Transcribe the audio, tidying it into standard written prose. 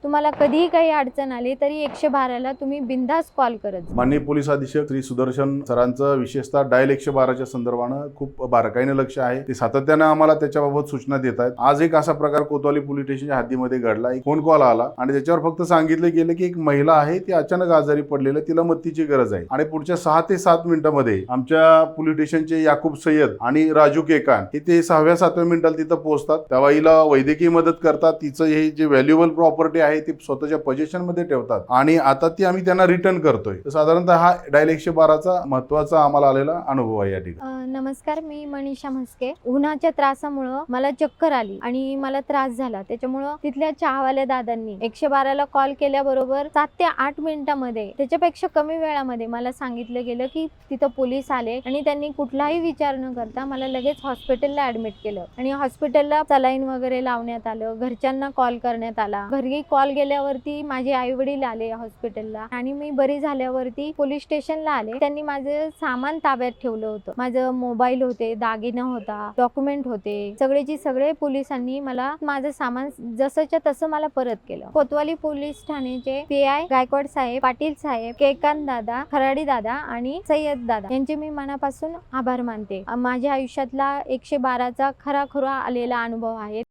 तुम्हाला कधीही काही अडचण आली तरी 112 ला तुम्ही बिनधास्त कॉल करत जा। माननीय पोलीस अधीक्षक श्री सुदर्शन सरांचं विशेषतः डायल 112च्या संदर्भानं खूप बारकाईने लक्ष आहे। ते सातत्याने आम्हाला त्याच्याबाबत सूचना देत आहेत। आज एक असा प्रकार कोतवाली पोलीस स्टेशनच्या हद्दीमध्ये घडला। एक फोन कॉल आला आणि त्याच्यावर फक्त सांगितले गेले की एक महिला आहे ती अचानक आजारी पडलेली, तिला मदतीची गरज आहे आणि पुढच्या 6 ते 7 मिनिटांमध्ये आमच्या पोलीस स्टेशनचे याकूब सय्यद आणि राजू केकान हे ते 6व्या-7व्या मिनिटाला तिथं पोहोचतात। तेव्हा हिला वैद्यकीय मदत करतात। तिचं हे जे व्हॅल्युएबल प्रॉपर्टी आहे ती स्वतःच्या पोझिशन मध्ये ठेवतात आणि आता ती आम्ही त्यांना रिटर्न करतोय। तर साधारणतः हा डायल 112चा महत्त्वाचा आम्हाला आलेला अनुभव आहे या ठिकाणी। नमस्कार, मी मनीषा म्हस्के। उन्हाच्या त्रासामुळे मला चक्कर आली आणि मला त्रास झाला, त्याच्यामुळे तिथल्या चहावाल्या दादांनी 112 ला कॉल केल्याबरोबर 7 ते 8 मिनिटांमध्ये, त्याच्यापेक्षा कमी वेळामध्ये मला सांगितलं गेलं की तिथं पोलीस आले आणि त्यांनी कुठलाही विचार न करता मला लगेच हॉस्पिटलला ऍडमिट केलं आणि हॉस्पिटलला सलाईन वगैरे लावण्यात आलं। घरच्यांना कॉल करण्यात आला। घरी कॉल गेल्यावरती माझे आई वडील आले हॉस्पिटलला आणि मी बरी झाल्यावरती पोलीस स्टेशनला आले। त्यांनी माझं सामान ताब्यात ठेवलं होतं। माझं मोबाईल होते, दागिना होता, डॉक्युमेंट होते, सगळेची सगळे पोलिसांनी मला माझं सामान जसंच्या तसं मला परत केलं। कोतवाली पोलीस ठाण्याचे PI गायकवाड साहेब, पाटील साहेब, केकान दादा, खराडी दादा आणि सय्यद दादा यांचे मी मनापासून आभार मानते। माझ्या आयुष्यातला 112चा खरा आलेला अनुभव आहे।